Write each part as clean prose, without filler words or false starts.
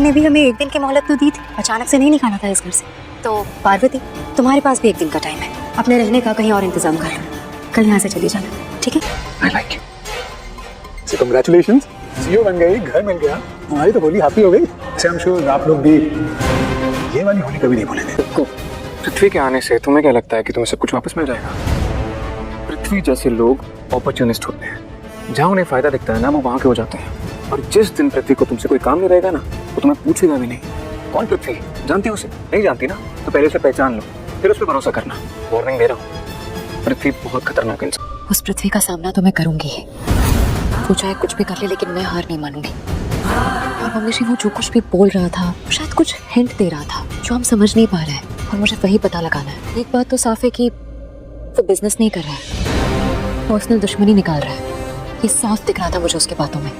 ने भी हमें एक दिन की मोहलत तो दी थी, अचानक से नहीं निकाला था इस घर से। तो पार्वती, तुम्हारे पास भी एक दिन का टाइम है, अपने रहने का कहीं और इंतजाम कर लो, कल यहाँ से चली जाना, ठीक है? I like you. So congratulations, CEO बन गई, घर मिल गया, हमारी तो होली हैप्पी हो गई। से I'm sure आप लोग भी ये वाली होली कभी नहीं भूलेंगे। पृथ्वी के आने से तुम्हें क्या लगता है कि तुम्हें सब कुछ वापस मिल जाएगा? पृथ्वी जैसे लोग अपॉर्चुनिस्ट होते हैं, जहाँ उन्हें फायदा दिखता है ना वो वहाँ के हो जाते हैं। और जिस दिन पृथ्वी को तुमसे कोई काम नहीं रहेगा ना, वो तुम्हें पूछेगा भी नहीं कौन पृथ्वी, जानती हो उसे? नहीं जानती ना, तो पहले उसे पहचान लो, फिर उस पर भरोसा करना। वार्निंग दे रहा हूँ, पृथ्वी बहुत खतरनाक इंसान। उस पृथ्वी का सामना तो मैं करूंगी, वो चाहे कुछ भी कर ले, लेकिन मैं हार नहीं मानूंगी। और मम्मी जी, वो जो कुछ भी बोल रहा था, शायद कुछ हिंट दे रहा था जो हम समझ नहीं पा रहे हैं, और मुझे वही पता लगाना है। एक बात तो साफ है कि वो बिजनेस नहीं कर रहा है, पर्सनल दुश्मनी निकाल रहा है। ये साफ दिख रहा था मुझे उसकी बातों में।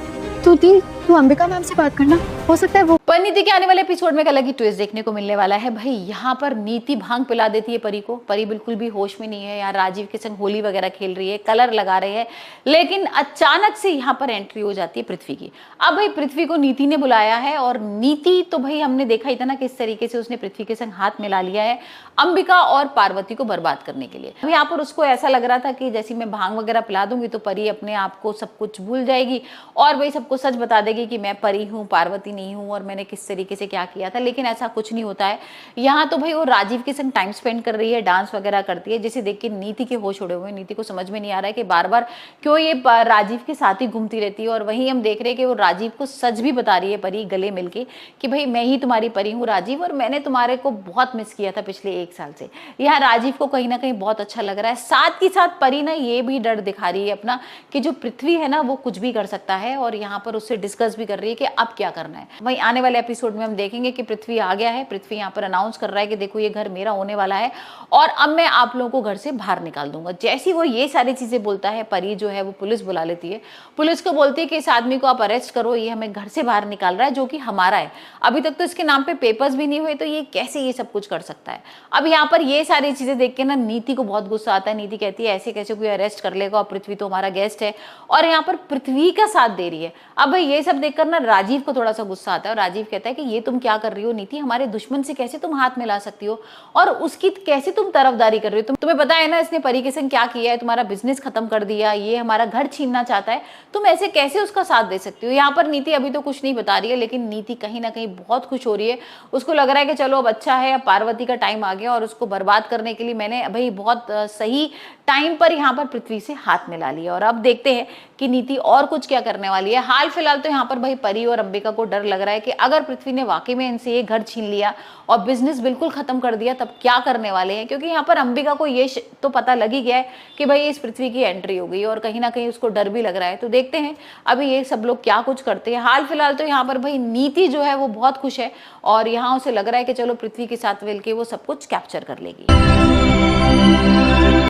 तू अंबिका मैम से बात करना, हो सकता है वो। परिणीति के आने वाले एपिसोड में एक अलग ही ट्विस्ट देखने को मिलने वाला है। भाई यहाँ पर नीति भांग पिला देती है परी को, परी बिल्कुल भी होश में नहीं है। यहाँ राजीव के संग होली वगैरह खेल रही है, कलर लगा रहे हैं, लेकिन अचानक से यहाँ पर एंट्री हो जाती है पृथ्वी की। अब भाई पृथ्वी को नीति ने बुलाया है, और नीति तो भाई हमने देखा ही था ना किस तरीके से उसने पृथ्वी के संग हाथ मिला लिया है अंबिका और पार्वती को बर्बाद करने के लिए। यहाँ पर उसको ऐसा लग रहा था कि जैसे मैं भांग वगैरह पिला दूंगी तो परी अपने आप को सब कुछ भूल जाएगी और भाई सबको सच बता देगी कि मैं परी हूँ, पार्वती नहीं हूँ, और मैंने किस तरीके से क्या किया था। लेकिन ऐसा कुछ नहीं होता है। यहाँ तो भाई वो राजीव के संग टाइम स्पेंड कर रही है, डांस वगैरह करती है, जिसे देख के नीति के होश उड़े हुए। नीति को समझ में नहीं आ रहा है कि बार बार क्यों ये राजीव के साथ ही घूमती रहती है। और वहीं हम देख रहे हैं कि वो राजीव को सच भी बता रही है परी गले मिलके कि भाई मैं ही तुम्हारी परी हूँ राजीव, और मैंने तुम्हारे को बहुत मिस किया था पिछले 1 साल से। यहाँ राजीव को कहीं ना कहीं बहुत अच्छा लग रहा है। साथ ही साथ परी ना ये भी डर दिखा रही है अपना कि जो पृथ्वी है ना वो कुछ भी कर सकता है, और यहाँ पर उससे डिस्कस भी कर रही है कि अब क्या करना है। वहीं आने वाले एपिसोड में हम देखेंगे कि पृथ्वी आ गया है। पृथ्वी यहाँ पर अनाउंस कर रहा है कि देखो ये घर मेरा होने वाला है और अब मैं आप लोगों को घर से बाहर निकाल दूंगा। जैसी वो ये सारी चीजें बोलता है, परी जो है वो पुलिस बुला लेती है। पुलिस को बोलती है कि इस आदमी को आप अरेस्ट करो, ये हमें घर से बाहर निकाल रहा है जो कि हमारा है। अभी तक तो इसके नाम पे पेपर्स भी नहीं हुए, तो ये कैसे ये सब कुछ कर सकता है। अब यहाँ पर ये सारी चीजें देख के ना नीति को बहुत गुस्सा आता है। नीति कहती है ऐसे कैसे कोई अरेस्ट कर लेगा, और पृथ्वी तो हमारा गेस्ट है, और यहाँ पर पृथ्वी का साथ दे रही है। अब भाई ये सब देखकर ना राजीव को थोड़ा सा गुस्सा आता है, और राजीव कहता है कि ये तुम क्या कर रही हो नीति, हमारे दुश्मन से कैसे तुम हाथ मिला सकती हो, और उसकी कैसे तुम तरफदारी कर रही हो। तुम्हें पता है ना इसने परी के संग क्या किया है, तुम्हारा बिजनेस खत्म कर दिया, ये हमारा घर छीनना चाहता है, तुम ऐसे कैसे उसका साथ दे सकती हो। यहाँ पर नीति अभी तो कुछ नहीं बता रही है, लेकिन नीति कहीं ना कहीं बहुत खुश हो रही है। उसको लग रहा है कि चलो अब अच्छा है, अब पार्वती का टाइम आ गया और उसको बर्बाद करने के लिए मैंने भाई बहुत सही टाइम पर यहाँ पर पृथ्वी से हाथ मिला लिया। और अब देखते हैं कि नीति और कुछ क्या करने वाली है। हाल फिलहाल तो यहाँ पर भाई परी और अंबिका को डर लग रहा है कि अगर पृथ्वी ने वाकई में इनसे ये घर छीन लिया और बिजनेस बिल्कुल खत्म कर दिया तब क्या करने वाले हैं। क्योंकि यहाँ पर अंबिका को ये तो पता लग ही गया है कि भाई इस पृथ्वी की एंट्री हो गई, और कहीं ना कहीं उसको डर भी लग रहा है। तो देखते हैं अभी ये सब लोग क्या कुछ करते हैं। हाल फिलहाल तो यहाँ पर भाई नीति जो है वो बहुत खुश है, और यहाँ उसे लग रहा है कि चलो पृथ्वी के साथ मिलकर वो सब कुछ कैप्चर कर लेगी।